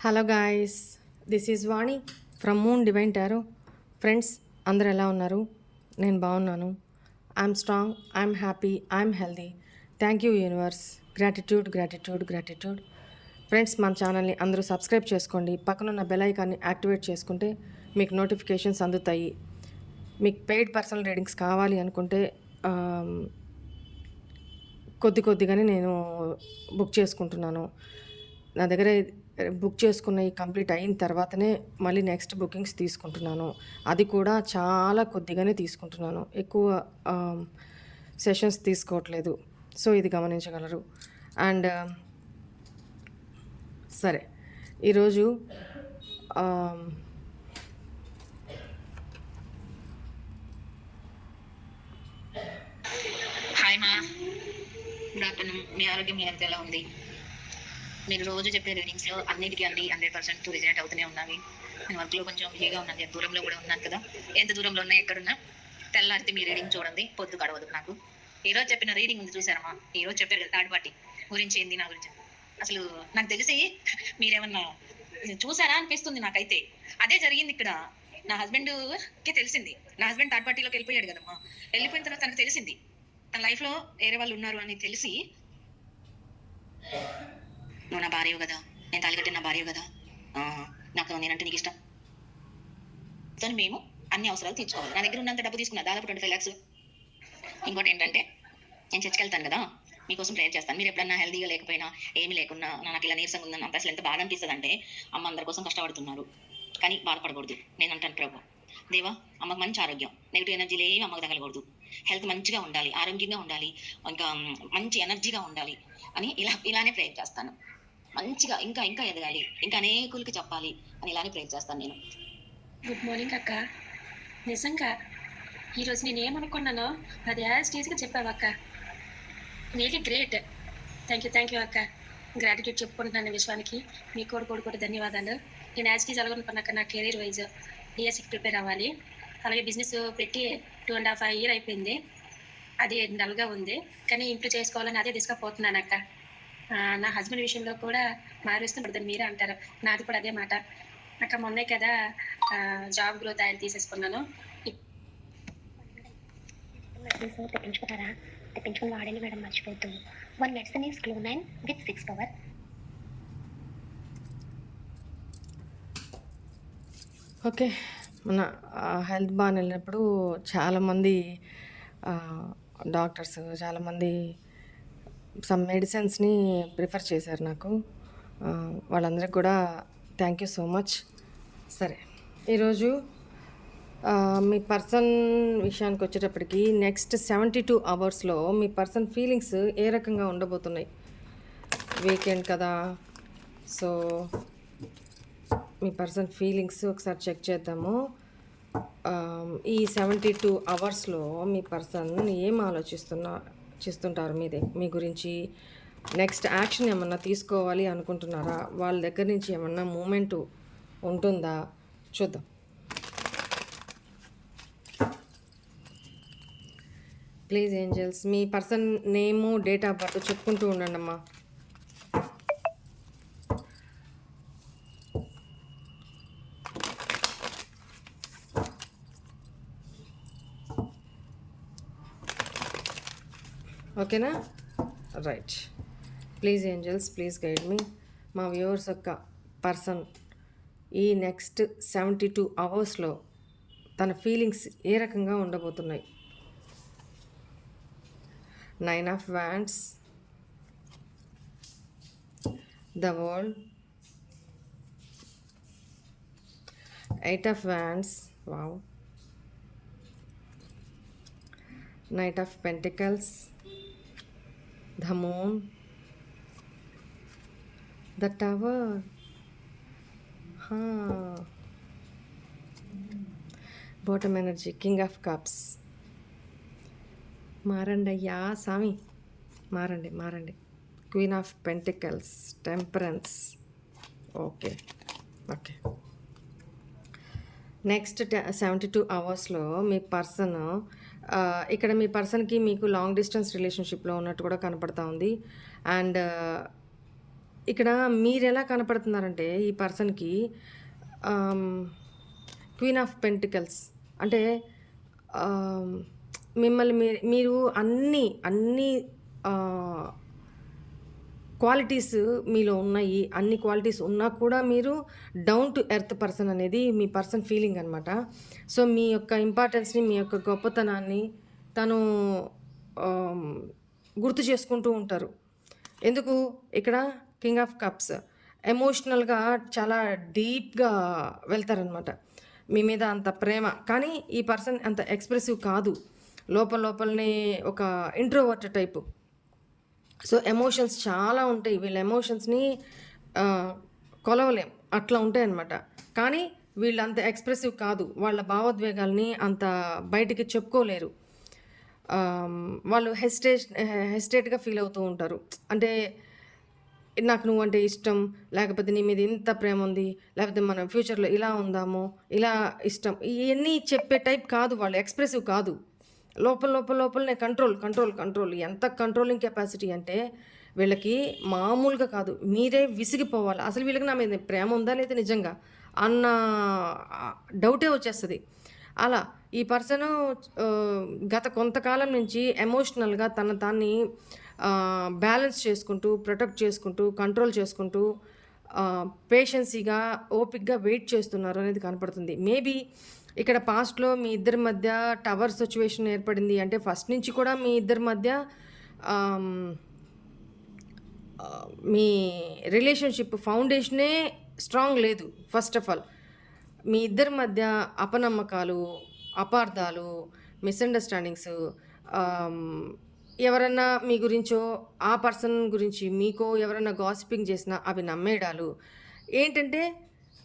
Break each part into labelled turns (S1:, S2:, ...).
S1: Hello guys, this is Vani from moon divine tarot. Friends అందరు ఎలా ఉన్నారు? నేను బాగున్నాను. I'm strong, I'm happy, I'm healthy. Thank you universe. Gratitude gratitude gratitude. Friends మన ఛానల్ని అందరూ సబ్స్క్రైబ్ చేసుకోండి. పక్కనున్న బెల్ ఐకాన్ని యాక్టివేట్ చేసుకుంటే మీకు నోటిఫికేషన్స్ అందుతాయి. మీకు పెయిడ్ పర్సనల్ రీడింగ్స్ కావాలి అనుకుంటే కొద్దిగానే నేను బుక్ చేసుకుంటున్నాను. నా దగ్గర బుక్ చేసుకున్నవి కంప్లీట్ అయిన తర్వాతనే మళ్ళీ నెక్స్ట్ బుకింగ్స్ తీసుకుంటున్నాను. అది కూడా చాలా కొద్దిగానే తీసుకుంటున్నాను, ఎక్కువ సెషన్స్ తీసుకోవట్లేదు. సో ఇది గమనించగలరు. అండ్ సరే, ఈరోజు
S2: హాయ్ మా, గుడ్ ఆఫ్టర్నూన్. మీ ఆరోగ్యం మీ హెల్త్ ఎలా ఉంది? మీరు రోజు చెప్పే రీడింగ్స్లో అన్నిటికీ అన్ని 100% రిజల్ట్ అవుతూనే ఉన్నవి. నేను వర్క్లో కొంచెం బిజీగా ఉన్నాను, దూరంలో కూడా ఉన్నాను కదా. ఎంత దూరంలో ఉన్నా ఎక్కడున్నా తెల్లారితే మీ రీడింగ్ చూడండి, పొద్దు గడవదు నాకు. ఈరోజు చెప్పిన రీడింగ్ ఉంది చూసారమ్మా, ఈరోజు చెప్పారు కదా థర్డ్ పార్టీ గురించి ఏంది, నా గురించి. అసలు నాకు తెలిసి మీరేమన్నా చూసారా అనిపిస్తుంది నాకైతే. అదే జరిగింది ఇక్కడ. నా హస్బెండ్కి తెలిసింది, నా హస్బెండ్ థర్డ్ పార్టీలోకి వెళ్ళిపోయాడు కదమ్మా. వెళ్ళిపోయిన తర్వాత తనకు తెలిసింది తన లైఫ్లో వేరే వాళ్ళు ఉన్నారు అని తెలిసి, నువ్వు నా భార్యవు కదా, నేను తాలికట్టిన నా భార్యవు కదా, నాకు నేనంటే నీకు ఇష్టం, తను మేము అన్ని అవసరాలు తీర్చుకోవాలి. నా దగ్గర ఉన్నంత డబ్బు తీసుకున్నా, దాదాపు 25 lakhs. ఇంకోటి ఏంటంటే, నేను చర్చికి వెళ్తాను కదా, మీకోసం ప్రేయర్ చేస్తాను. మీరు ఎప్పుడన్నా హెల్దీగా లేకపోయినా, ఏమీ లేకున్నా, నాకు ఇలా నీరసంగా ఉందని అంత అసలు ఎంత బాధ అనిపిస్తుంది అంటే, అమ్మ అందరి కోసం కష్టపడుతున్నారు కానీ బాధపడకూడదు. నేను అంటాను, ప్రభు దేవా, అమ్మకు మంచి ఆరోగ్యం, నెగిటివ్ ఎనర్జీలు ఏమి అమ్మకు తగలకూడదు, హెల్త్ మంచిగా ఉండాలి, ఆరోగ్యంగా ఉండాలి, ఇంకా మంచి ఎనర్జీగా ఉండాలి అని ఇలానే ప్రేయర్ చేస్తాను. మంచిగా ఇంకా ఇంకా ఎదగాలి, ఇంకా అనేకులకి చెప్పాలి అని ఇలానే ప్రేయర్ చేస్తాను నేను.
S3: గుడ్ మార్నింగ్ అక్క. నిజంగా ఈరోజు నేను ఏమనుకున్నానో అది యాజ్ టీజ్గా చెప్పావు అక్క. Really great. థ్యాంక్ యూ అక్క. గ్రాటిట్యూడ్ చెప్పుకుంటున్నాను విశ్వానికి. మీ కూడా ధన్యవాదాలు. నేను యాజ్ టీజ్ అనుకున్నాక నా కెరీర్ వైజ్ డిఎస్సికి ప్రిపేర్ అవ్వాలి, అలాగే బిజినెస్ పెట్టి 2.5 years అయిపోయింది. అది డల్గా ఉంది కానీ ఇంప్రూవ్ చేసుకోవాలని అదే తీసుకపోతున్నాను అక్క. నా హస్బెండ్ విషయంలో కూడా మారుస్తుంటుంది మీరే అంటారు, నాది కూడా అదే మాట అక్క. మొన్నే కదా జాబ్ గ్రోత్ ఆయన తీసేసుకున్నాను.
S4: తెప్పించుకున్నారా? తెప్పించుకుని వాడండి మేడం, మర్చిపోద్దు. 1 medicine is Glucose with 6 power.
S1: Okay, మన హెల్త్ బాగా వెళ్ళినప్పుడు చాలామంది డాక్టర్స్ చాలామంది సమ్ మెడిసిన్స్ని ప్రిఫర్ చేశారు నాకు. వాళ్ళందరికీ కూడా థ్యాంక్ యూ సో మచ్. సరే, ఈరోజు మీ పర్సన్ విషయానికి వచ్చేటప్పటికి నెక్స్ట్ 72 hours మీ పర్సన్ ఫీలింగ్స్ ఏ రకంగా ఉండబోతున్నాయి. వీకెండ్ కదా, సో మీ పర్సన్ ఫీలింగ్స్ ఒకసారి చెక్ చేద్దాము. ఈ 72 hours మీ పర్సన్ ఏం చేస్తుంటారు మీ గురించి. నెక్స్ట్ యాక్షన్ ఏమన్నా తీసుకోవాలి అనుకుంటున్నారా? వాళ్ళ దగ్గర నుంచి ఏమన్నా మూమెంట్ ఉంటుందా? చూద్దాం. ప్లీజ్ ఏంజల్స్, మీ person name, date of birth చెప్పుకుంటూ ఉండండి అమ్మా. ఓకేనా? Right. Please angels, please guide me. మా వ్యూవర్స్ యొక్క పర్సన్ ఈ నెక్స్ట్ 72 hours తన ఫీలింగ్స్ ఏ రకంగా ఉండబోతున్నాయి. 9 of Wands, the World, 8 of Wands, wow, Knight of Pentacles, the Moon, the Tower, Bottom Energy, King of Cups. మారండి అయ్యా స్వామి, మారండి. Queen of pentacles, temperance. Okay. Next 72 hours me person ఇక్కడ మీ పర్సన్కి మీకు లాంగ్ డిస్టెన్స్ రిలేషన్షిప్లో ఉన్నట్టు కూడా కనపడతా ఉంది. అండ్ ఇక్కడ మీరెలా కనపడుతున్నారంటే ఈ పర్సన్‌కి క్వీన్ ఆఫ్ పెంటికల్స్ అంటే ఆహ్, మిమ్మల్ని మీరు అన్ని ఆహ్, క్వాలిటీస్ మీలో ఉన్నాయి. అన్ని క్వాలిటీస్ ఉన్నా కూడా మీరు డౌన్ టు ఎర్త్ పర్సన్ అనేది మీ పర్సన్ ఫీలింగ్ అనమాట. సో, మీ యొక్క ఇంపార్టెన్స్‌ని, మీ యొక్క గొప్పతనాన్ని తను ఆహ్, గుర్తు చేసుకుంటూ ఉంటారు. ఎందుకు ఇక్కడ కింగ్ ఆఫ్ కప్స్ ఎమోషనల్‌గా చాలా డీప్‌గా వెళ్తారనమాట. మీ మీద అంత ప్రేమ. కానీ ఈ పర్సన్ అంత ఎక్స్‌ప్రెసివ్ కాదు. లోపలనే ఒక ఇంట్రోవర్ట్ టైపు. సో, ఎమోషన్స్ చాలా ఉంటాయి. వీళ్ళ ఎమోషన్స్‌ని కొలవలేం. అట్లా ఉంటాయన్నమాట. కానీ వీళ్ళంత ఎక్స్‌ప్రెసివ్ కాదు. వాళ్ళ భావోద్వేగాల్ని అంత బయటికి చెప్పుకోలేరు. వాళ్ళు హెసిటేట్‌గా ఫీల్ అవుతూ ఉంటారు. అంటే నాకు నువ్వంటే ఇష్టం, లేకపోతే నీ మీద ఇంత ప్రేమ ఉంది, లేకపోతే మనం ఫ్యూచర్‌లో ఇలా ఉందాము, ఇలా ఇష్టం. ఇయన్నీ చెప్పే టైప్ కాదు వాళ్ళు. ఎక్స్‌ప్రెసివ్ కాదు. లోపలనే కంట్రోల్. ఎంత కంట్రోలింగ్ కెపాసిటీ అంటే వీళ్ళకి మామూలుగా కాదు. మీరే విసిగిపోవాలి. అసలు వీళ్ళకి నా మీద ప్రేమ ఉందా లేదా నిజంగా అన్న డౌటే వచ్చేస్తది. అలా ఈ పర్సను గత కొంతకాలం నుంచి ఎమోషనల్‌గా తాన్ని బ్యాలెన్స్ చేసుకుంటూ, ప్రొటెక్ట్ చేసుకుంటూ, కంట్రోల్ చేసుకుంటూ పేషెన్సీగా, ఓపికగా వెయిట్ చేస్తున్నారు అనేది కనపడుతుంది. మేబీ ఇక్కడ పాస్ట్‌లో మీ ఇద్దరి మధ్య టవర్ సిట్యుయేషన్ ఏర్పడింది. అంటే ఫస్ట్ నుంచి కూడా మీ ఇద్దరి మధ్య ఆహ్, మీ రిలేషన్‌షిప్ ఫౌండేషనే స్ట్రాంగ్ లేదు. ఫస్ట్ ఆఫ్ ఆల్ మీ ఇద్దరి మధ్య అపనమ్మకాలు, అపార్థాలు, మిస్‌అండర్‌స్టాండింగ్స్ ఆహ్, ఎవరన్నా మీ గురించో, ఆ పర్సన్ గురించి మీకో ఎవరన్నా గాసిపింగ్ చేసినా అవి నమ్మేయడాలు. ఏంటంటే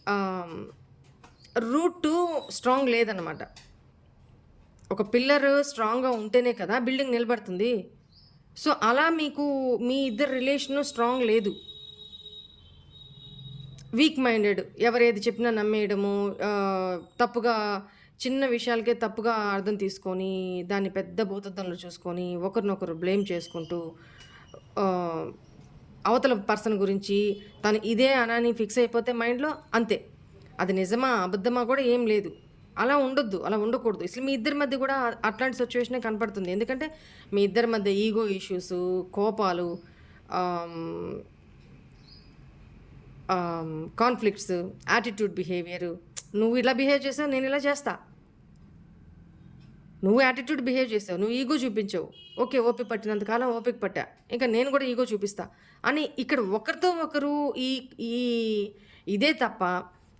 S1: ఆహ్, రూటు స్ట్రాంగ్ లేదనమాట. ఒక పిల్లర్ స్ట్రాంగ్‌గా ఉంటేనే కదా బిల్డింగ్ నిలబడుతుంది. సో, అలా మీకు మీ ఇద్దరి రిలేషను స్ట్రాంగ్ లేదు. Weak minded. ఎవరేది చెప్పినా నమ్మేయడము, తప్పుగా చిన్న విషయాలకే తప్పుగా అర్థం తీసుకొని, దాన్ని పెద్ద భూతద్దంలో చూసుకొని, ఒకరినొకరు బ్లేమ్ చేసుకుంటూ, ఆహ్, అవతల పర్సన్ గురించి తను ఇదే అని ఫిక్స్ అయిపోతే మైండ్‌లో అంతే. అది నిజమా, అబద్ధమా కూడా ఏం లేదు. అలా ఉండొద్దు. అలా ఉండకూడదు. అసలు మీ ఇద్దరి మధ్య కూడా అట్లాంటి సిట్యుయేషనే కనపడుతుంది. ఎందుకంటే మీ ఇద్దరి మధ్య ఈగో ఇష్యూసు, కోపాలు, ఆహ్, కాన్‌ఫ్లిక్ట్స్, యాటిట్యూడ్ బిహేవియరు. నువ్వు ఇలా బిహేవ్ చేసావు, నేను ఇలా చేస్తా. నువ్వు యాటిట్యూడ్ బిహేవ్ చేసావు. నువ్వు ఈగో చూపించావు. ఓకే. ఓపిక పట్టినంత కాలం ఓపిక పట్టా. ఇంకా నేను కూడా ఈగో చూపిస్తా అని ఇక్కడ ఒకరితో ఒకరు ఈ ఈ ఇదే తప్ప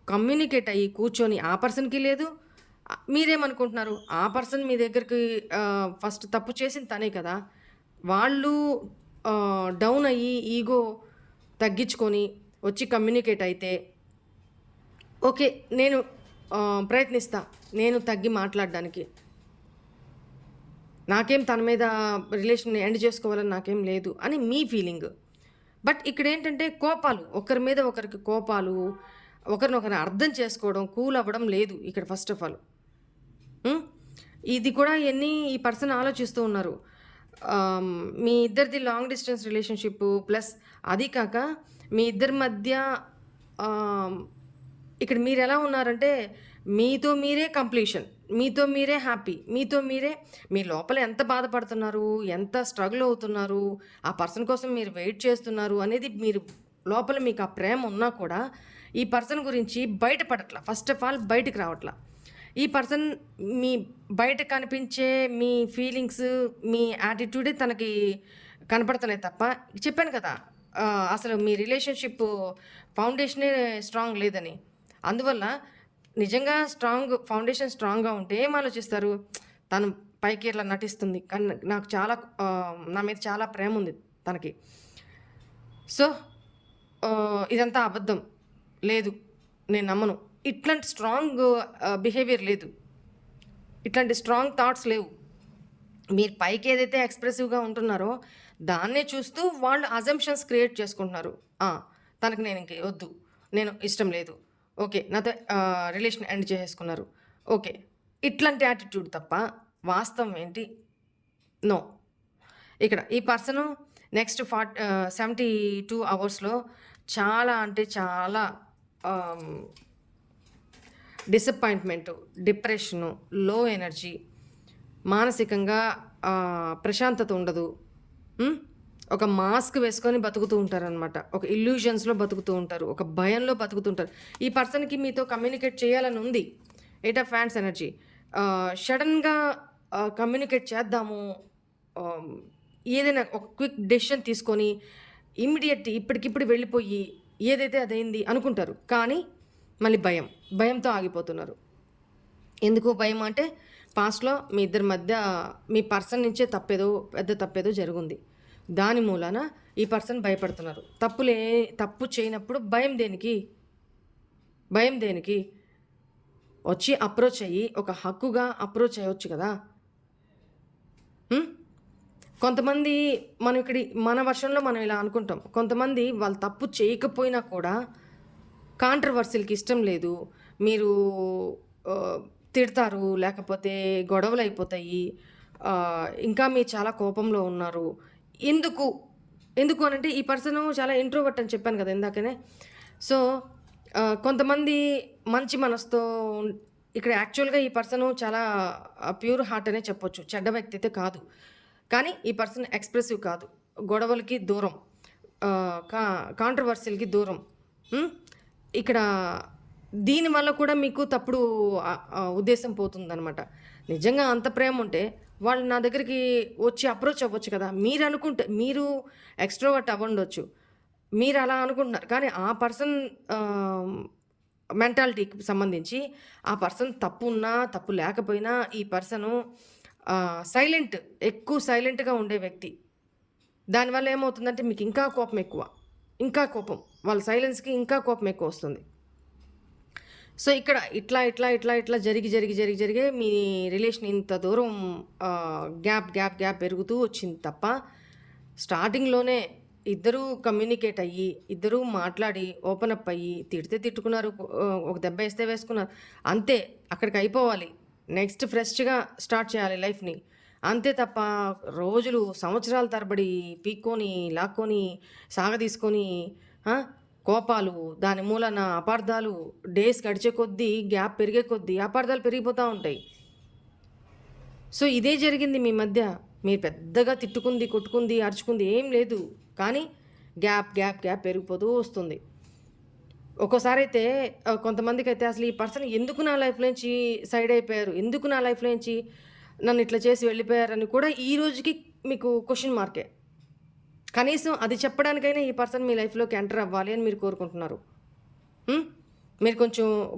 S1: కమ్యూనికేట్ అయ్యి కూర్చొని ఆ పర్సన్‌కి లేదు. మీరేమనుకుంటున్నారు? ఆ పర్సన్ మీ దగ్గరికి ఫస్ట్ తప్పు చేసింది తనే కదా! వాళ్ళు డౌన్ అయ్యి ఈగో తగ్గించుకొని వచ్చి కమ్యూనికేట్ అయితే ఓకే. నేను ప్రయత్నిస్తా. నేను తగ్గి మాట్లాడడానికి. నాకేం తన మీద రిలేషన్ ఎండ్ చేసుకోవాలని నాకేం లేదు అని మీ ఫీలింగ్. బట్ ఇక్కడేంటంటే కోపాలు. ఒకరి మీద ఒకరికి కోపాలు, ఒకరినొకరు అర్థం చేసుకోవడం, కూల్ అవ్వడం లేదు ఇక్కడ ఫస్ట్ ఆఫ్ ఆల్. ఇది కూడా ఈ పర్సన్ ఆలోచిస్తూ ఉన్నారు. మీ ఇద్దరిది లాంగ్ డిస్టెన్స్ రిలేషన్‌షిప్పు ప్లస్ అది కాక మీ ఇద్దరి మధ్య ఇక్కడ మీరెలా ఉన్నారంటే మీతో మీరే కంప్లీషన్. మీతో మీరే హ్యాపీ. మీతో మీరే మీ లోపల ఎంత బాధపడుతున్నారు, ఎంత స్ట్రగుల్ అవుతున్నారు, ఆ పర్సన్ కోసం మీరు వెయిట్ చేస్తున్నారు అనేది మీరు లోపల మీకు ఆ ప్రేమ ఉన్నా కూడా ఈ పర్సన్ గురించి బయటపడట్ల. ఫస్ట్ ఆఫ్ ఆల్ బయటికి రావట్ల. ఈ పర్సన్ మీ బయట కనిపించే మీ ఫీలింగ్స్, మీ యాటిట్యూడే తనకి కనపడుతున్నాయి తప్ప చెప్పాను కదా! అసలు మీ రిలేషన్‌షిప్ ఫౌండేషనే స్ట్రాంగ్ లేదని. అందువల్ల నిజంగా ఫౌండేషన్ స్ట్రాంగ్‌గా ఉంటే ఏం ఆలోచిస్తారు? తను పైకి ఇట్లా నటిస్తుంది. కానీ నాకు చాలా నా మీద చాలా ప్రేమ ఉంది తనకి. సో, ఇదంతా అబద్ధం. లేదు. నేను నమ్మను. ఇట్లాంటి స్ట్రాంగ్ బిహేవియర్ లేదు. ఇట్లాంటి స్ట్రాంగ్ థాట్స్ లేవు. మీరు పైకి ఏదైతే ఎక్స్‌ప్రెసివ్‌గా ఉంటున్నారో దాన్నే చూస్తూ వాళ్ళు అజంప్షన్స్ క్రియేట్ చేసుకుంటున్నారు. తనకి నేను ఇంక వద్దు. నేను ఇష్టం లేదు. ఓకే. నాతో రిలేషన్ ఎండ్ చేసేసుకున్నారు. ఓకే. ఇట్లాంటి యాటిట్యూడ్ తప్ప వాస్తవం ఏంటి? నో. ఇక్కడ ఈ పర్సను నెక్స్ట్ 72 అవర్స్లో చాలా అంటే చాలా డిసప్పాయింట్మెంటు, డిప్రెషను, లో ఎనర్జీ, మానసికంగా ప్రశాంతత ఉండదు. ఒక మాస్క్ వేసుకొని బతుకుతూ ఉంటారనమాట. ఒక ఇల్యూజన్స్లో బతుకుతూ ఉంటారు, ఒక భయంలో బతుకుతుంటారు. ఈ పర్సన్కి మీతో కమ్యూనికేట్ చేయాలని ఉంది. 8 ఆఫ్ హ్యాండ్స్ ఎనర్జీ. సడన్గా కమ్యూనికేట్ చేద్దాము, ఏదైనా ఒక క్విక్ డెసిషన్ తీసుకొని ఇమ్మీడియట్ ఇప్పటికిప్పుడు వెళ్ళిపోయి ఏదైతే అదైంది అనుకుంటారు. కానీ మళ్ళీ భయంతో ఆగిపోతున్నారు. ఎందుకు భయం అంటే పాస్ట్లో మీ ఇద్దరి మధ్య మీ పర్సన్ నుంచే పెద్ద తప్పేదో జరిగింది. దాని మూలాన ఈ పర్సన్ భయపడుతున్నారు. తప్పు చేయనప్పుడు భయం దేనికి? వచ్చి అప్రోచ్ అయ్యి ఒక హక్కుగా అప్రోచ్ అయ్యొచ్చు కదా. కొంతమంది మన వర్షంలో మనం ఇలా అనుకుంటాం. కొంతమంది వాళ్ళు తప్పు చేయకపోయినా కూడా కాంట్రవర్సీలకి ఇష్టం లేదు, మీరు తిడతారు, లేకపోతే గొడవలు అయిపోతాయి, ఇంకా మీరు చాలా కోపంలో ఉన్నారు. ఎందుకు అనంటే ఈ పర్సన్ చాలా ఇంట్రోవర్ట్ అని చెప్పాను కదా ఇందాకనే. సో కొంతమంది మంచి మనసుతో ఇక్కడ యాక్చువల్గా ఈ పర్సన్ చాలా ప్యూర్ హార్ట్ అనే చెప్పొచ్చు, చెడ్డ వ్యక్తి అయితే కాదు. కానీ ఈ పర్సన్ ఎక్స్ప్రెసివ్ కాదు, గొడవలకి దూరం, కాంట్రవర్సీలకి దూరం. ఇక్కడ దీనివల్ల కూడా మీకు తప్పుడు ఉద్దేశం పోతుందన్నమాట. నిజంగా అంత ప్రేమ ఉంటే వాళ్ళు నా దగ్గరికి వచ్చి అప్రోచ్ అవ్వచ్చు కదా. మీరు అనుకుంటే మీరు ఎక్స్ట్రోవర్ట్ అవ్వండొచ్చు, మీరు అలా అనుకుంటున్నారు. కానీ ఆ పర్సన్ మెంటాలిటీకి సంబంధించి ఆ పర్సన్ తప్పు ఉన్నా తప్పు లేకపోయినా ఈ పర్సను ఎక్కువ సైలెంట్గా ఉండే వ్యక్తి. దానివల్ల ఏమవుతుందంటే మీకు ఇంకా కోపం, వాళ్ళ సైలెన్స్కి ఇంకా కోపం ఎక్కువ వస్తుంది. సో ఇక్కడ ఇట్లా జరిగి మీ రిలేషన్ ఇంత దూరం గ్యాప్ పెరుగుతూ వచ్చింది తప్ప స్టార్టింగ్లోనే ఇద్దరూ కమ్యూనికేట్ అయ్యి, ఇద్దరూ మాట్లాడి ఓపెన్ అప్ అయ్యి, తిట్టుకున్నారు, ఒక దెబ్బ వేస్తే వేసుకున్నారు, అంతే. అక్కడికి అయిపోవాలి. నెక్స్ట్ ఫ్రెష్గా స్టార్ట్ చేయాలి లైఫ్ని, అంతే తప్ప రోజులు సంవత్సరాల తరబడి పీక్కొని లాక్కొని సాగదీసుకొని కోపాలు, దాని మూలన అపార్థాలు, డేస్ గడిచే కొద్దీ గ్యాప్ పెరిగే కొద్దీ అపార్థాలు పెరిగిపోతూ ఉంటాయి. సో ఇదే జరిగింది మీ మధ్య. మీరు పెద్దగా తిట్టుకుంది, కొట్టుకుంది, అరుచుకుంది ఏం లేదు, కానీ గ్యాప్ పెరిగిపోతూ వస్తుంది. ఒక్కోసారి అయితే కొంతమందికి అయితే అసలు ఈ పర్సన్ ఎందుకు నా లైఫ్లోంచి సైడ్ అయిపోయారు, ఎందుకు నా లైఫ్లోంచి నన్ను ఇట్లా చేసి వెళ్ళిపోయారని కూడా ఈ రోజుకి మీకు క్వశ్చన్ మార్కే. కనీసం అది చెప్పడానికైనా ఈ పర్సన్ మీ లైఫ్లోకి ఎంటర్ అవ్వాలి అని మీరు కోరుకుంటున్నారు. మీరు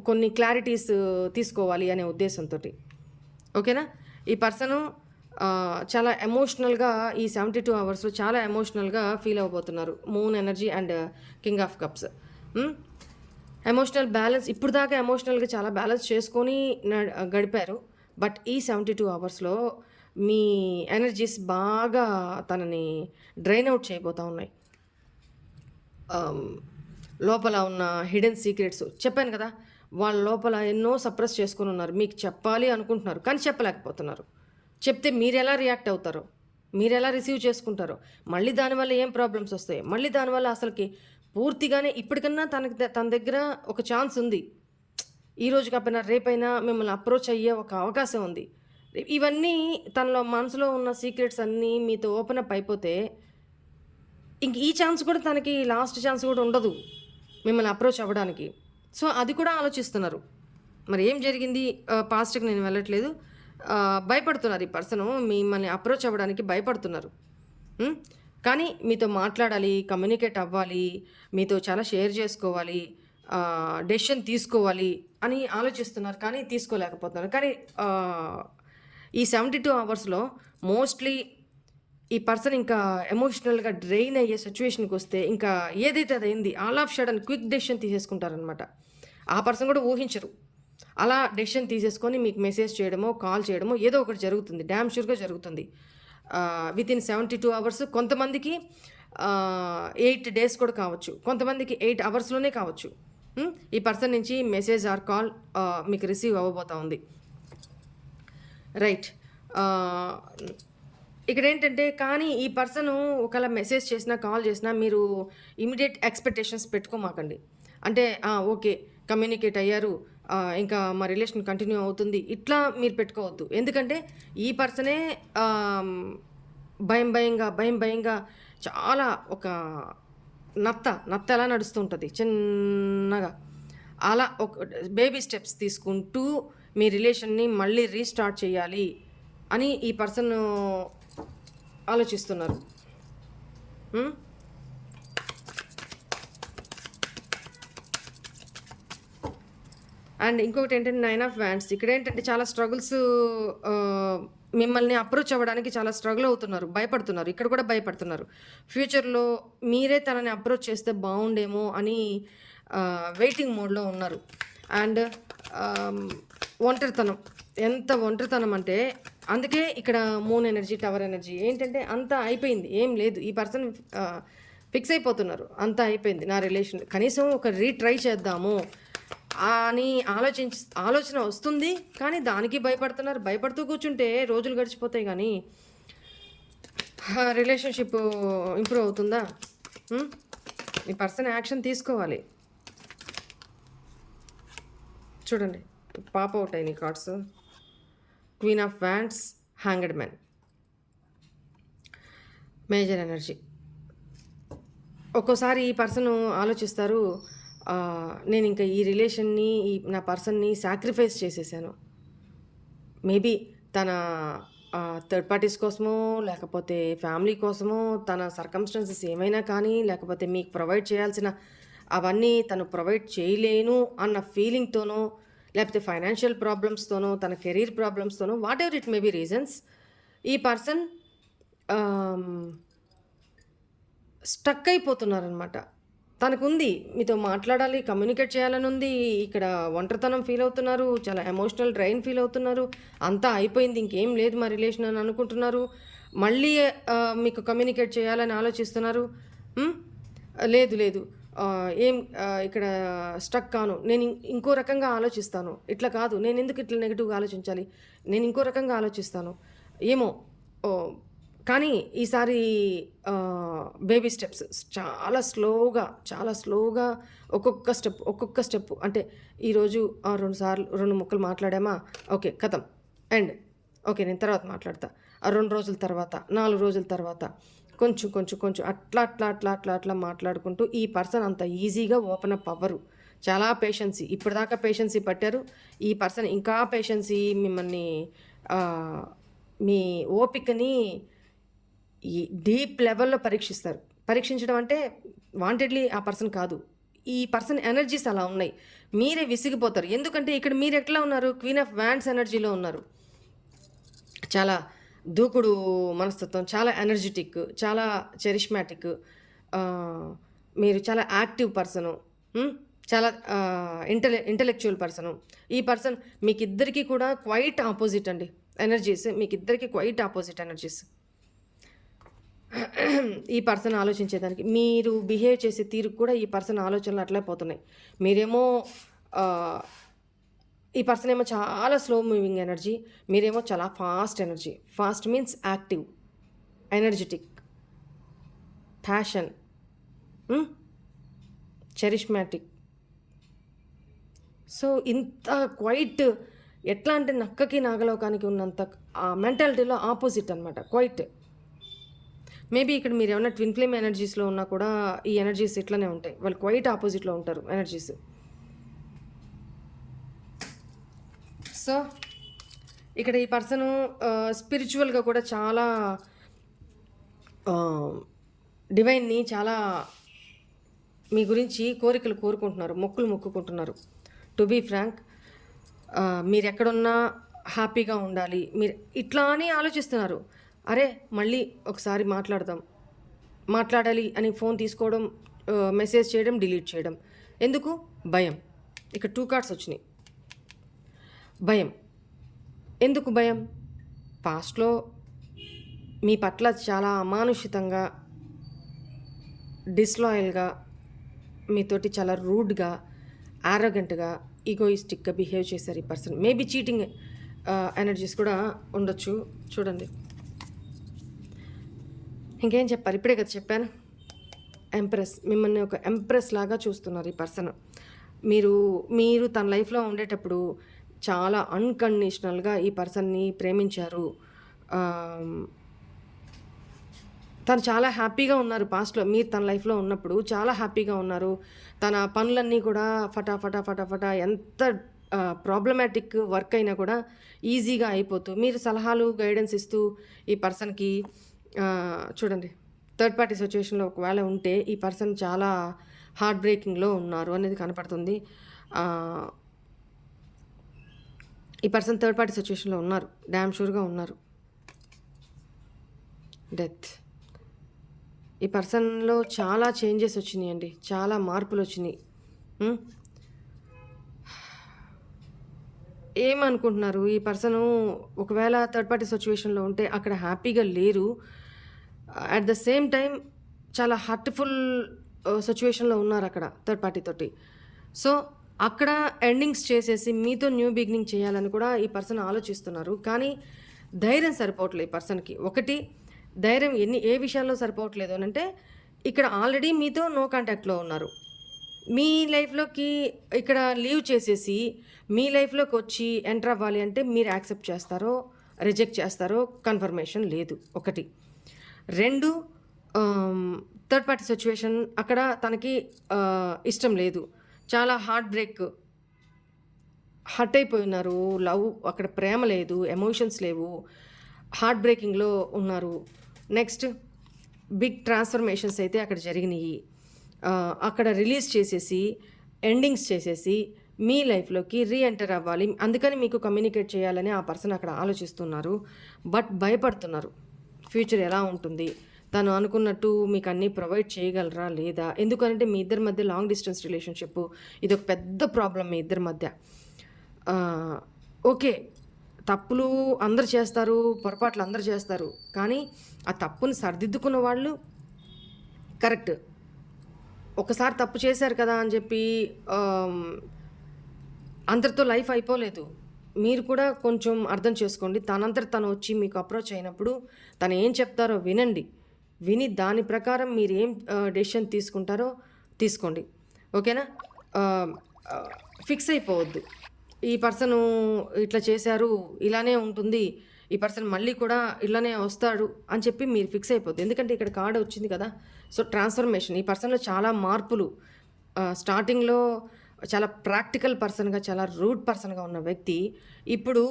S1: కొన్ని క్లారిటీస్ తీసుకోవాలి అనే ఉద్దేశంతో. ఓకేనా. ఈ పర్సను చాలా ఎమోషనల్గా ఈ 72 అవర్స్లో చాలా ఎమోషనల్గా ఫీల్ అవ్వబోతున్నారు. Moon energy and king of cups. Emotional balance, ఇప్పుడు దాకా ఎమోషనల్గా చాలా బ్యాలెన్స్ చేసుకొని గడిపారు. బట్ ఈ 72 అవర్స్లో మీ ఎనర్జీస్ బాగా తనని డ్రైన్ అవుట్ చేయబోతూ ఉన్నాయి. లోపల ఉన్న హిడెన్ సీక్రెట్స్ చెప్పాను కదా, వాళ్ళ లోపల ఎన్నో సప్రెస్ చేసుకొని ఉన్నారు. మీకు చెప్పాలి అనుకుంటున్నారు కానీ చెప్పలేకపోతున్నారు. చెప్తే మీరు ఎలా రియాక్ట్ అవుతారో, మీరు ఎలా రిసీవ్ చేసుకుంటారో, మళ్ళీ దానివల్ల ఏం ప్రాబ్లమ్స్ వస్తాయి, మళ్ళీ దానివల్ల అసలుకి పూర్తిగానే ఇప్పటికన్నా తన దగ్గర ఒక ఛాన్స్ ఉంది. ఈరోజు కాకపోయినా రేపైనా మిమ్మల్ని అప్రోచ్ అయ్యే ఒక అవకాశం ఉంది. ఇవన్నీ తనలో మనసులో ఉన్న సీక్రెట్స్ అన్నీ మీతో ఓపెన్ అప్ అయిపోతే ఇంక ఈ ఛాన్స్ కూడా తనకి లాస్ట్ ఛాన్స్ కూడా ఉండదు మిమ్మల్ని అప్రోచ్ అవ్వడానికి. సో అది కూడా ఆలోచిస్తున్నారు. మరి ఏం జరిగింది పాస్ట్కి నేను వెళ్ళట్లేదు. భయపడుతున్నారు ఈ పర్సను, మిమ్మల్ని అప్రోచ్ అవ్వడానికి భయపడుతున్నారు. కానీ మీతో మాట్లాడాలి, కమ్యూనికేట్ అవ్వాలి, మీతో చాలా షేర్ చేసుకోవాలి, డెసిషన్ తీసుకోవాలి అని ఆలోచిస్తున్నారు కానీ తీసుకోలేకపోతున్నారు. కానీ ఈ 72 అవర్స్లో మోస్ట్లీ ఈ పర్సన్ ఇంకా ఎమోషనల్గా డ్రైన్ అయ్యే సిచ్యువేషన్కి వస్తే ఇంకా ఏదైతే అదైంది all of sudden quick decision తీసేసుకుంటారనమాట. ఆ పర్సన్ కూడా ఊహించరు. అలా డెసిషన్ తీసేసుకొని మీకు మెసేజ్ చేయడమో కాల్ చేయడమో ఏదో ఒకటి జరుగుతుంది, డ్యామ్ షూర్గా జరుగుతుంది వితిన్ 72 అవర్స్. కొంతమందికి 8 days కూడా కావచ్చు, కొంతమందికి 8 అవర్స్లోనే కావచ్చు. ఈ పర్సన్ నుంచి మెసేజ్ ఆర్ కాల్ మీకు రిసీవ్ అవ్వబోతూ ఉంది. రైట్. ఇక్కడ ఏంటంటే కానీ ఈ పర్సన్ ఒకవేళ మెసేజ్ చేసినా, కాల్ చేసినా మీరు ఇమ్మీడియేట్ ఎక్స్‌పెక్టేషన్స్ పెట్టుకోమాకండి. అంటే ఓకే. కమ్యూనికేట్ అయ్యారు. ఇంకా మా రిలేషన్ కంటిన్యూ అవుతుంది. ఇట్లా మీరు పెట్టుకోవద్దు. ఎందుకంటే ఈ పర్సనే ఆహ్, భయంగా చాలా ఒక నత్త ఎలా నడుస్తూ ఉంటది చిన్నగా. అలా ఒక బేబీ స్టెప్స్ తీసుకుంటూ మీ రిలేషన్‌ని మళ్ళీ రీస్టార్ట్ చేయాలి అని ఈ పర్సన్ ఆలోచిస్తున్నారు. హ్మ్. అండ్ ఇంకొకటి ఏంటంటే 9 ఆఫ్ వ్యాండ్స్. ఇక్కడేంటంటే చాలా స్ట్రగుల్స్ మిమ్మల్ని అప్రోచ్ అవ్వడానికి చాలా స్ట్రగుల్ అవుతున్నారు. భయపడుతున్నారు. ఇక్కడ కూడా భయపడుతున్నారు. ఫ్యూచర్‌లో మీరే తనని అప్రోచ్ చేస్తే బావుండేమో అని వెయిటింగ్ మోడ్‌లో ఉన్నారు. అండ్ ఒంటరితనం. ఎంత ఒంటరితనం అంటే అందుకే ఇక్కడ మూన్ ఎనర్జీ, టవర్ ఎనర్జీ ఏంటంటే అంతా అయిపోయింది. ఏం లేదు. ఈ పర్సన్ ఫిక్స్ అయిపోతున్నారు. అంతా అయిపోయింది నా రిలేషన్. కనీసం ఒక రీట్రై చేద్దాము అని ఆలోచన వస్తుంది. కానీ దానికి భయపడుతున్నారు. భయపడుతూ కూర్చుంటే రోజులు గడిచిపోతాయి గానీ రిలేషన్‌షిప్ ఇంప్రూవ్ అవుతుందా? హ్మ్. ఈ పర్సన్ యాక్షన్ తీసుకోవాలి. చూడండి. పాప్ అవుట్ అయినాయి cards. Queen of wands, hanged man. Major energy. ఒక్కోసారి ఈ పర్సన్ ఆలోచిస్తారు, నేను ఇంకా ఈ రిలేషన్ని నా పర్సన్ని సాక్రిఫైస్ చేసేసాను. మేబీ తన థర్డ్ పార్టీస్ కోసమో లేకపోతే ఫ్యామిలీ కోసమో తన సర్కమ్స్టాన్సెస్ ఏమైనా కానీ లేకపోతే మీకు ప్రొవైడ్ చేయాల్సిన అవన్నీ తను ప్రొవైడ్ చేయలేను అన్న ఫీలింగ్తోనో లేకపోతే ఫైనాన్షియల్ ప్రాబ్లమ్స్తోనో తన కెరీర్ ప్రాబ్లమ్స్తోనో whatever it may be reasons ఈ పర్సన్ స్టక్ అయిపోతున్నారనమాట. తనకుంది మీతో మాట్లాడాలి, కమ్యూనికేట్ చేయాలని ఉంది. ఇక్కడ ఒంటరితనం ఫీల్ అవుతున్నారు. చాలా ఎమోషనల్ డ్రైన్ ఫీల్ అవుతున్నారు. అంతా అయిపోయింది. ఇంకేం లేదు మా రిలేషన్ అని అనుకుంటున్నారు. మళ్ళీ మీకు కమ్యూనికేట్ చేయాలని ఆలోచిస్తున్నారు. లేదు. ఇక్కడ స్టక్ కాను. నేను ఇంకో రకంగా ఆలోచిస్తాను. ఇట్లా కాదు. నేను ఎందుకు ఇట్లా నెగెటివ్‌గా ఆలోచించాలి? నేను ఇంకో రకంగా ఆలోచిస్తాను. ఏమో కానీ ఈసారి బేబీ స్టెప్స్ చాలా స్లోగా ఒక్కొక్క స్టెప్ అంటే ఈరోజు 2 ముక్కలు మాట్లాడామా, ఓకే ఖతం ఎండ్. ఓకే నేను తర్వాత మాట్లాడతా. 2 రోజుల తర్వాత, 4 రోజుల తర్వాత కొంచెం అట్లా మాట్లాడుకుంటూ ఈ పర్సన్ అంత ఈజీగా ఓపెన్ అప్ అవ్వరు. చాలా పేషెన్సీ. ఇప్పటిదాకా పేషెన్సీ పట్టారు. ఈ పర్సన్ ఇంకా పేషెన్సీ మిమ్మల్ని మీ ఓపికని ఈ డీప్ లెవెల్‌లో పరీక్షిస్తారు. పరీక్షించడం అంటే వాంటెడ్లీ ఆ పర్సన్ కాదు. ఈ పర్సన్ ఎనర్జీస్ అలా ఉన్నాయి. మీరే విసిగిపోతారు. ఎందుకంటే ఇక్కడ మీరు ఎట్లా ఉన్నారు? క్వీన్ ఆఫ్ వ్యాండ్స్ ఎనర్జీలో ఉన్నారు. చాలా దూకుడు మనస్తత్వం, చాలా ఎనర్జిటిక్, చాలా చెరిష్మాటిక్. మీరు చాలా యాక్టివ్ పర్సను. చాలా ఇంటలెక్చువల్ పర్సను. ఈ పర్సన్ మీకిద్దరికీ కూడా క్వైట్ ఆపోజిట్ అండి. ఎనర్జీస్ మీకిద్దరికీ క్వైట్ ఆపోజిట్ ఎనర్జీస్. ఈ పర్సన్ ఆలోచించేదానికి మీరు బిహేవ్ చేసే తీరుకు కూడా ఈ పర్సన్ ఆలోచనలు అట్లే పోతున్నాయి. మీరేమో ఈ పర్సన్ ఏమో చాలా స్లో మూవింగ్ ఎనర్జీ, మీరేమో చాలా fast energy. Fast means active, energetic, passion, charismatic. So ఇంత క్వైట్ ఎట్లా అంటే నక్కకి నాగలోకానికి ఉన్నంత ఆ మెంటాలిటీలో ఆపోజిట్ అనమాట. క్వైట్. మేబీ ఇక్కడ మీరు ఏమైనా ట్విన్ ఫ్లేమ్ ఎనర్జీస్లో ఉన్నా కూడా ఈ ఎనర్జీస్ ఇట్లనే ఉంటాయి. వాళ్ళు క్వైట్ ఆపోజిట్లో ఉంటారు ఎనర్జీస్. సో ఇక్కడ ఈ పర్సను స్పిరిచువల్గా కూడా చాలా డివైన్ని చాలా మీ గురించి కోరికలు కోరుకుంటున్నారు, మొక్కులు మొక్కుకుంటున్నారు. టు బీ ఫ్రాంక్, మీరు ఎక్కడున్నా హ్యాపీగా ఉండాలి మీరు ఇట్లా అని ఆలోచిస్తున్నారు. అరే మళ్ళీ ఒకసారి మాట్లాడాలి అని ఫోన్ తీసుకోవడం, మెసేజ్ చేయడం, డిలీట్ చేయడం. ఎందుకు? భయం. ఇక్కడ 2 కార్డ్స్ వచ్చినాయి. భయం. ఎందుకు భయం? పాస్ట్లో మీ పట్ల చాలా అమానుషితంగా, డిస్లాయల్గా, మీతోటి చాలా రూడ్గా, యారోగెంట్గా, ఈగోయిస్టిక్గా బిహేవ్ చేశారు ఈ పర్సన్. మేబీ చీటింగ్ ఎనర్జీస్ కూడా ఉండొచ్చు. చూడండి ఇంకేం చెప్పాలి, ఇప్పుడే కదా చెప్పాను. ఎంప్రెస్, మిమ్మల్ని ఒక ఎంప్రెస్ లాగా చూస్తున్నారు ఈ పర్సన్. మీరు మీరు తన లైఫ్లో ఉండేటప్పుడు చాలా అన్కండిషనల్గా ఈ పర్సన్ని ప్రేమించారు. ఆమ్, తను చాలా హ్యాపీగా ఉన్నారు పాస్ట్‌లో. మీరు తన లైఫ్‌లో ఉన్నప్పుడు చాలా హ్యాపీగా ఉన్నారు. తన పనులన్నీ కూడా ఫటాఫటా ఎంత ప్రాబ్లమాటిక్ వర్క్ అయినా కూడా ఈజీగా అయిపోతూ, మీరు సలహాలు, గైడెన్స్ ఇస్తూ ఈ పర్సన్‌కి చూడండి, థర్డ్ పార్టీ సిట్యుయేషన్‌లో ఒకవేళ ఉంటే ఈ పర్సన్ చాలా హార్ట్ బ్రేకింగ్‌లో ఉన్నారు అనేది కనపడుతుంది. ఆహ్, ఈ పర్సన్ థర్డ్ పార్టీ సిట్యుయేషన్‌లో ఉన్నారు. డామ్ షూర్‌గా ఉన్నారు. డెత్. ఈ పర్సన్‌లో చాలా చేంజెస్ వచ్చినియండి. చాలా మార్పులొచ్చినియి. హ్మ్. ఏమనుకుంటున్నారు? ఈ పర్సను ఒకవేళ థర్డ్ పార్టీ సిట్యుయేషన్‌లో ఉంటే అక్కడ హ్యాపీగా లేరు. అట్ ద సేమ్ టైమ్ చాలా హర్ట్‌ఫుల్ సిట్యుయేషన్‌లో ఉన్నారక్కడ థర్డ్ పార్టీ తోటి. సో, అక్కడ ఎండింగ్స్ చేసేసి మీతో న్యూ బిగినింగ్ చేయాలని కూడా ఈ పర్సన్ ఆలోచిస్తున్నారు. కానీ ధైర్యం సరిపోవట్లే ఈ పర్సన్‌కి. ఒకటి, ధైర్యం ఏ విషయాల్లో సరిపోవట్లేదు అనంటే, ఇక్కడ ఆల్రెడీ మీతో నో కాంటాక్ట్‌లో ఉన్నారు. మీ లైఫ్‌లోకి ఇక్కడ లీవ్ చేసేసి, మీ లైఫ్‌లోకొచ్చి ఎంటర్ అవ్వాలి అంటే మీరు యాక్సెప్ట్ చేస్తారో, రిజెక్ట్ చేస్తారో కన్ఫర్మేషన్ లేదు. ఒకటి. 2, థర్డ్ పార్టీ సిట్యుయేషన్ అక్కడ తనకి ఇష్టం లేదు. చాలా హర్ట్ అయిపోయి ఉన్నారు. లవ్ అక్కడ ప్రేమ లేదు, ఎమోషన్స్ లేవు. హార్ట్ బ్రేకింగ్‌లో ఉన్నారు. నెక్స్ట్, బిగ్ ట్రాన్స్‌ఫర్మేషన్స్ అయితే అక్కడ జరిగినియి. అక్కడ రిలీజ్ చేసేసి, ఎండింగ్స్ చేసేసి, మీ లైఫ్‌లోకి ఎంటర్ అవ్వాలి. అందుకని మీకు కమ్యూనికేట్ చేయాలని ఆ పర్సన్ అక్కడ ఆలోచిస్తున్నారు. బట్ భయపడుతున్నారు. ఫ్యూచర్ ఎలా ఉంటుంది? తను అనుకున్నట్టు మీకు అన్నీ ప్రొవైడ్ చేయగలరా? లేదా? ఎందుకనంటే మీ ఇద్దరి మధ్య లాంగ్ డిస్టెన్స్ రిలేషన్‌షిప్. ఇదొక పెద్ద ప్రాబ్లమ్ మీ ఇద్దరి మధ్య. ఓకే. తప్పులు అందరూ చేస్తారు. పొరపాట్లు అందరూ చేస్తారు. కానీ ఆ తప్పుని సరిదిద్దుకున్న వాళ్ళు కరెక్ట్. ఒకసారి తప్పు చేశారు కదా అని చెప్పి అందరితో లైఫ్ అయిపోలేదు. మీరు కూడా కొంచెం అర్థం చేసుకోండి. తనంతట తను వచ్చి మీకు అప్రోచ్ అయినప్పుడు తను ఏం చెప్తారో వినండి. విని దాని ప్రకారం మీరు ఏం డెసిషన్ తీసుకుంటారో తీసుకోండి. ఓకేనా? ఫిక్స్ అయిపోవద్దు. ఈ పర్సను ఇట్లా చేశారు, ఇలానే ఉంటుంది, ఈ పర్సన్ మళ్ళీ కూడా ఇలానే వస్తాడు అని చెప్పి మీరు ఫిక్స్ అయిపోద్దు. ఎందుకంటే ఇక్కడ కార్డ్ వచ్చింది కదా. So, transformation. ఈ పర్సన్‌లో చాలా మార్పులు. స్టార్టింగ్‌లో చాలా ప్రాక్టికల్ పర్సన్‌గా, చాలా రూడ్ పర్సన్‌గా ఉన్న వ్యక్తి ఇప్పుడు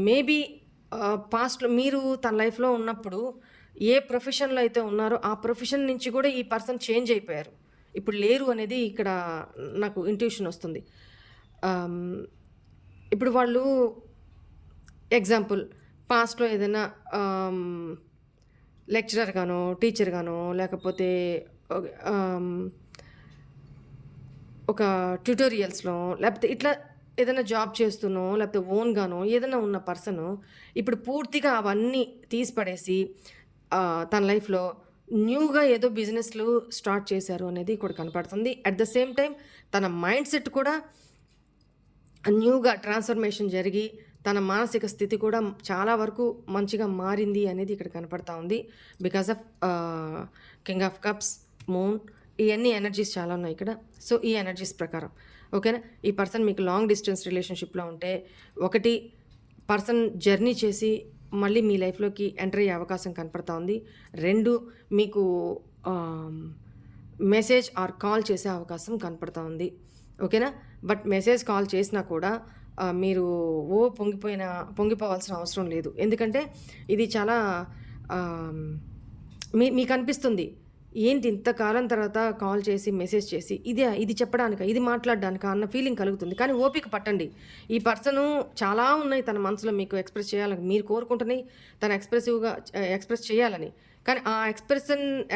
S1: మేబీ పాస్ట్‌లో మీరు తన లైఫ్‌లో ఉన్నప్పుడు ఏ ప్రొఫెషన్‌లో అయితే ఉన్నారో ఆ ప్రొఫెషన్ నుంచి కూడా ఈ పర్సన్ చేంజ్ అయిపోయారు. ఇప్పుడు లేరు అనేది ఇక్కడ నాకు ఇంట్యూషన్ వస్తుంది. ఇప్పుడు వాళ్ళు ఎగ్జాంపుల్ పాస్ట్‌లో ఏదైనా లెక్చరర్ గానో, టీచర్ గానో, లేకపోతే ఒక ట్యుటోరియల్స్‌లో, లేకపోతే ఇట్లా ఏదైనా జాబ్ చేస్తూనో, లేకపోతే ఓన్‌గానో ఏదైనా ఉన్న పర్సను ఇప్పుడు పూర్తిగా అవన్నీ తీసి పడేసి తన లైఫ్‌లో న్యూగా ఏదో బిజినెస్‌లు స్టార్ట్ చేశారు అనేది ఇక్కడ కనపడుతుంది. అట్ ద సేమ్ టైమ్ తన మైండ్ సెట్ కూడా న్యూగా ట్రాన్స్ఫర్మేషన్ జరిగి తన మానసిక స్థితి కూడా చాలా వరకు మంచిగా మారింది అనేది ఇక్కడ కనపడతా ఉంది. Because of king of cups, moon, ఇవన్నీ ఎనర్జీస్ చాలా ఉన్నాయి ఇక్కడ. సో, ఈ ఎనర్జీస్ ప్రకారం ఓకేనా, ఈ పర్సన్ మీకు లాంగ్ డిస్టెన్స్ రిలేషన్షిప్లో ఉంటే, ఒకటి పర్సన్ జర్నీ చేసి మళ్ళీ మీ లైఫ్లోకి ఎంటర్ అయ్యే అవకాశం కనపడతా ఉంది. 2, మీకు మెసేజ్ ఆర్ కాల్ చేసే అవకాశం కనపడతా ఉంది. ఓకేనా. బట్ మెసేజ్ కాల్ చేసినా కూడా మీరు పొంగిపోవాల్సిన అవసరం లేదు. ఎందుకంటే ఇది చాలా మీకు అనిపిస్తుంది, ఏంటి ఇంతకాలం తర్వాత కాల్ చేసి మెసేజ్ చేసి ఇది చెప్పడానికా, ఇది మాట్లాడడానికా అన్న ఫీలింగ్ కలుగుతుంది. కానీ ఓపిక పట్టండి. ఈ పర్సను చాలా ఉన్నాయి తన మనసులో మీకు ఎక్స్ప్రెస్ చేయాలని, మీరు కోరుకుంటున్నాయి తను ఎక్స్ప్రెసివ్గా ఎక్స్ప్రెస్ చేయాలని. కానీ ఆ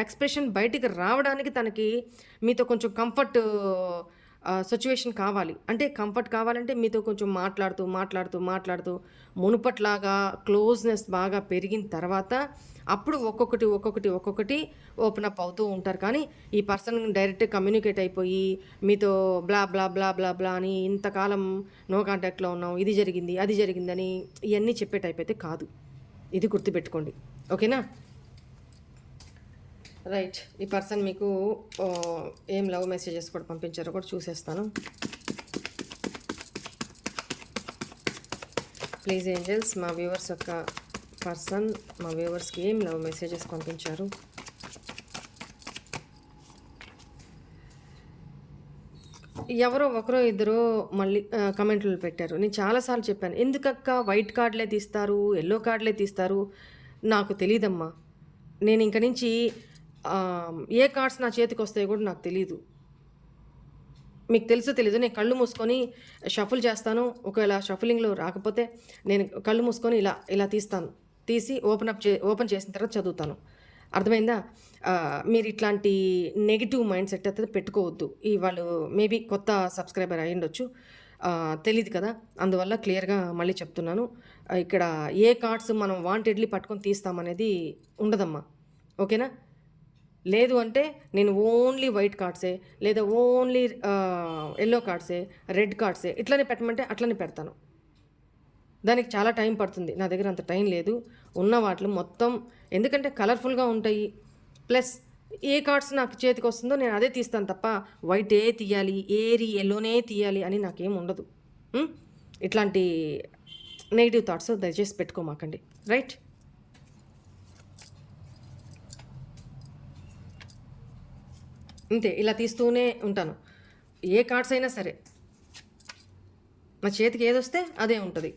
S1: ఎక్స్ప్రెషన్ బయటికి రావడానికి తనకి మీతో కొంచెం కంఫర్ట్ సిచ్యువేషన్ కావాలి. అంటే కంఫర్ట్ కావాలంటే మీతో కొంచెం మాట్లాడుతూ మునుపట్లాగా క్లోజ్నెస్ బాగా పెరిగిన తర్వాత అప్పుడు ఒక్కొక్కటి ఓపెన్ అప్ అవుతూ ఉంటారు. కానీ ఈ పర్సన్ డైరెక్ట్ కమ్యూనికేట్ అయిపోయి మీతో బ్లా బ్లా బ్లా బ్లా బ్లా అని ఇంతకాలం నో కాంటాక్ట్లో ఉన్నాం, ఇది జరిగింది అది జరిగిందని ఇవన్నీ చెప్పే టైప్ అయితే కాదు. ఇది గుర్తుపెట్టుకోండి. ఓకేనా. రైట్, ఈ పర్సన్ మీకు ఆ, ఏం లవ్ మెసేజెస్ కూడా పంపించారో కూడా చూసేస్తాను. ప్లీజ్ ఏంజల్స్, మా వ్యూవర్స్ యొక్క పర్సన్ మా వ్యూవర్స్కి ఏం లవ్ మెసేజెస్ పంపించారు. ఎవరో ఒకరో ఇద్దరు మళ్ళీ కమెంట్లు పెట్టారు. నేను చాలాసార్లు చెప్పాను, ఎందుకక్క వైట్ కార్డులే తీస్తారు, ఎల్లో కార్డులే తీస్తారు. నాకు తెలియదమ్మా. నేను ఇంక నుంచి ఏ కార్డ్స్ నా చేతికి వస్తాయో కూడా నాకు తెలీదు. మీకు తెలుసో తెలీదు, నేను కళ్ళు మూసుకొని షఫుల్ చేస్తాను. ఒకవేళ షఫలింగ్లో రాకపోతే నేను కళ్ళు మూసుకొని ఇలా ఇలా తీస్తాను. తీసి ఓపెన్ చేసిన తర్వాత చదువుతాను. అర్థమైందా? మీరు ఇట్లాంటి నెగిటివ్ మైండ్ సెట్ అయితే పెట్టుకోవద్దు. ఈ వాళ్ళు మేబీ కొత్త సబ్స్క్రైబర్ అయి ఉండొచ్చు, తెలియదు కదా. అందువల్ల క్లియర్గా మళ్ళీ చెప్తున్నాను, ఇక్కడ ఏ కార్డ్స్ మనం వాంటెడ్లీ పట్టుకొని తీస్తామనేది ఉండదమ్మా. ఓకేనా? లేదు అంటే నేను ఓన్లీ వైట్ కార్డ్సే లేదా ఓన్లీ ఎల్లో కార్డ్సే రెడ్ కార్డ్సే ఇట్లనే పెట్టమంటే అట్లనే పెడతాను. దానికి చాలా టైం పడుతుంది. నా దగ్గర అంత టైం లేదు. ఉన్న వాటిలో మొత్తం ఎందుకంటే కలర్ఫుల్గా ఉంటాయి, ప్లస్ ఏ కార్డ్స్ నాకు చేతికి వస్తుందో నేను అదే తీస్తాను తప్ప వైటే తీయాలి, ఎల్లోనే తీయాలి అని నాకేం ఉండదు. ఇట్లాంటి నెగిటివ్ థాట్స్ దయచేసి పెట్టుకోమాకండి. రైట్? అంతే, ఇలా తీస్తూనే ఉంటాను. ఏ కార్డ్స్ అయినా సరే నా చేతికి ఏదొస్తే అదే ఉంటుంది.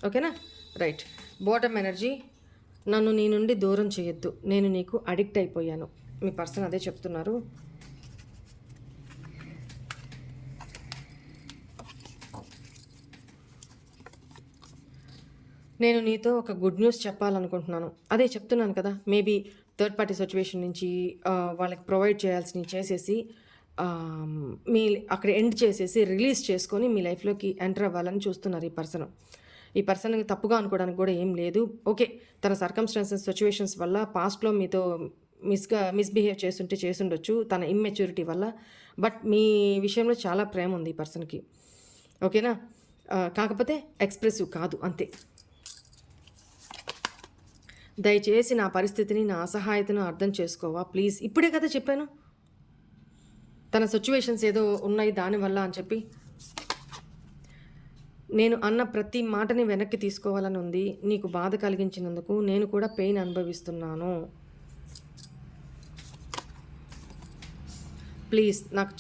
S1: ఓకేనా? రైట్. బాటమ్ ఎనర్జీ, నన్ను నీ నుండి దూరం చేయొద్దు, నేను నీకు అడిక్ట్ అయిపోయాను. మీ పర్సన్ అదే చెప్తున్నారు. నేను నీతో ఒక గుడ్ న్యూస్ చెప్పాలనుకుంటున్నాను. అదే చెప్తున్నాను కదా, మేబీ థర్డ్ పార్టీ సిచ్యువేషన్ నుంచి వాళ్ళకి ప్రొవైడ్ చేయాల్సినవి చేసేసి మీ అక్కడ ఎండ్ చేసేసి రిలీజ్ చేసుకొని మీ లైఫ్లోకి ఎంటర్ అవ్వాలని చూస్తున్నారు ఈ పర్సన్కి. తప్పుగా అనుకోవడానికి కూడా ఏం లేదు. ఓకే, తన సర్కమ్స్టాన్సెస్ సిచ్యువేషన్స్ వల్ల పాస్ట్లో మీతో మిస్బిహేవ్ చేసుండొచ్చు తన ఇమ్మెచ్యూరిటీ వల్ల. బట్ మీ విషయంలో చాలా ప్రేమ ఉంది ఈ పర్సన్కి. ఓకేనా? కాకపోతే ఎక్స్ప్రెసివ్ కాదు, అంతే. దయచేసి నా పరిస్థితిని, నా అసహాయతను అర్థం చేసుకోవా ప్లీజ్. ఇప్పుడే కదా చెప్పాను తన సిచ్యువేషన్స్ ఏదో ఉన్నాయి దానివల్ల అని చెప్పి. నేను అన్న ప్రతి మాటని వెనక్కి తీసుకోవాలని ఉంది. నీకు బాధ కలిగించినందుకు నేను కూడా పెయిన్ అనుభవిస్తున్నాను. ప్లీజ్ నాకు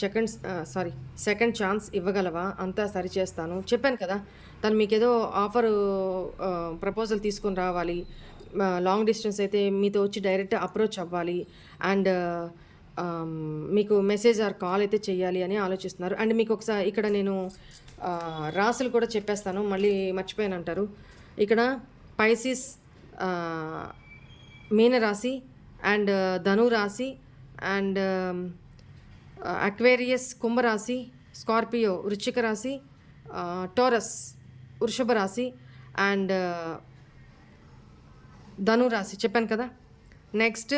S1: సెకండ్ ఛాన్స్ ఇవ్వగలవా? అంతా సరిచేస్తాను. చెప్పాను కదా, తను మీకు ఏదో ఆఫర్ ప్రపోజల్ తీసుకొని రావాలి. లాంగ్ డిస్టెన్స్ అయితే మీతో వచ్చి డైరెక్ట్ అప్రోచ్ అవ్వాలి అండ్ మీకు మెసేజ్ ఆర్ కాల్ అయితే చెయ్యాలి అని ఆలోచిస్తున్నారు. అండ్ మీకు ఒకసారి ఇక్కడ నేను రాసులు కూడా చెప్పేస్తాను, మళ్ళీ మర్చిపోయాను అంటారు. ఇక్కడ పైసిస్ మీనరాశి అండ్ ధనురాశి అండ్ అక్వేరియస్ కుంభరాశి, స్కార్పియో వృశ్చిక రాశి, టోరస్ వృషభ రాశి అండ్ ధనురాశి చెప్పాను కదా. Next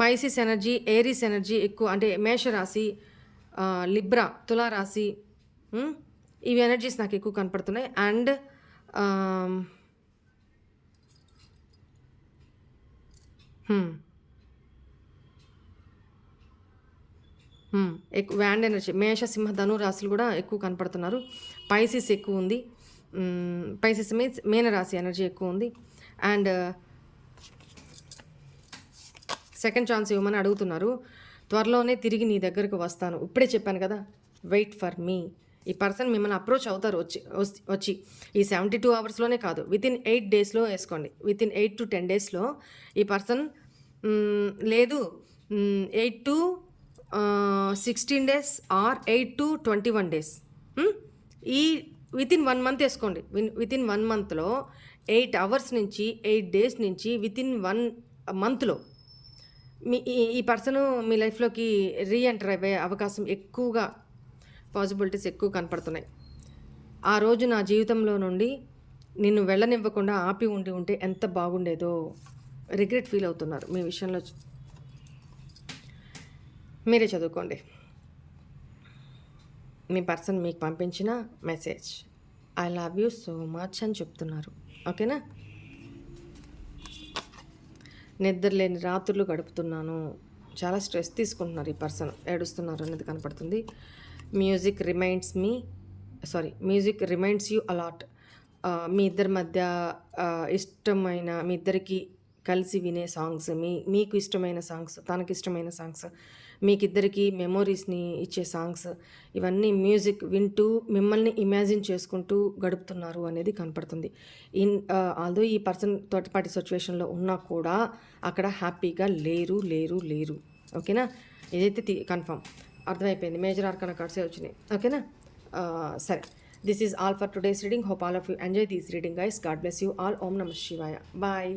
S1: Pisces energy, Aries energy ఎక్కువ, అంటే మేషరాశి, లిబ్రా తులారాశి, ఇవి ఎనర్జీస్ నాకు ఎక్కువ కనపడుతున్నాయి. అండ్ ఎక్కువ వ్యాండ్ ఎనర్జీ, మేష సింహ ధను రాశులు కూడా ఎక్కువ కనపడుతున్నారు. పైసిస్ ఎక్కువ ఉంది. పైసిస్ మీన్స్ మీనరాశి ఎనర్జీ ఎక్కువ ఉంది. అండ్ సెకండ్ ఛాన్స్ ఇవ్వమని అడుగుతున్నారు. త్వరలోనే తిరిగి నీ దగ్గరకు వస్తాను. ఇప్పుడే చెప్పాను కదా, వెయిట్ ఫర్ మీ. ఈ పర్సన్ మిమ్మల్ని అప్రోచ్ అవుతారు వచ్చి ఈ 72 అవర్స్లోనే కాదు, వితిన్ 8 డేస్లో వేసుకోండి. వితిన్ 8 to 10 డేస్లో ఈ పర్సన్, లేదు 8 to 16 days or 8 to 21 days, ఈ వితిన్ 1 మంత్ వేసుకోండి. వితిన్ 1 మంత్లో 8 అవర్స్ నుంచి 8 డేస్ నుంచి వితిన్ 1 మంత్లో ఈ పర్సన్ మీ లైఫ్లోకి రీఎంటర్ అయ్యే అవకాశం ఎక్కువగా, పాసిబిలిటీస్ ఎక్కువ కనపడుతున్నాయి. ఆ రోజు నా జీవితంలో నుండి నిన్ను వెళ్ళనివ్వకుండా ఆపి ఉంటే ఎంత బాగుండేదో రిగ్రెట్ ఫీల్ అవుతున్నారు మీ విషయంలో. మీరే చదువుకోండి. మీ పర్సన్ మీకు పంపించిన message, I love you so much అని చెప్తున్నారు. ఓకేనా? నిద్ర లేని రాత్రులు గడుపుతున్నాను. చాలా స్ట్రెస్ తీసుకుంటున్నారు ఈ పర్సన్, ఏడుస్తున్నారు అనేది కనపడుతుంది. Music reminds you a lot. మీ ఇద్దరి మధ్య ఇష్టమైన, మీ ఇద్దరికి కలిసి వినే సాంగ్స్, మీకు ఇష్టమైన సాంగ్స్, తనకి ఇష్టమైన సాంగ్స్, మీకిద్దరికి మెమోరీస్ని ఇచ్చే సాంగ్స్, ఇవన్నీ మ్యూజిక్ వింటూ మిమ్మల్ని ఇమాజిన్ చేసుకుంటూ గడుపుతున్నారు అనేది కనపడుతుంది. ఆల్దో ఈ పర్సన్ తోటిపాటి సిచ్యువేషన్లో ఉన్నా కూడా అక్కడ హ్యాపీగా లేరు. ఓకేనా? ఇదైతే కన్ఫర్మ్ అర్థమైపోయింది. మేజర్ ఆర్కానా కార్డ్సే వచ్చినాయి. ఓకేనా? సరే, this is all for today's reading. Hope all of you enjoy this reading guys. God bless you all. ఓం నమః శివాయ. బాయ్.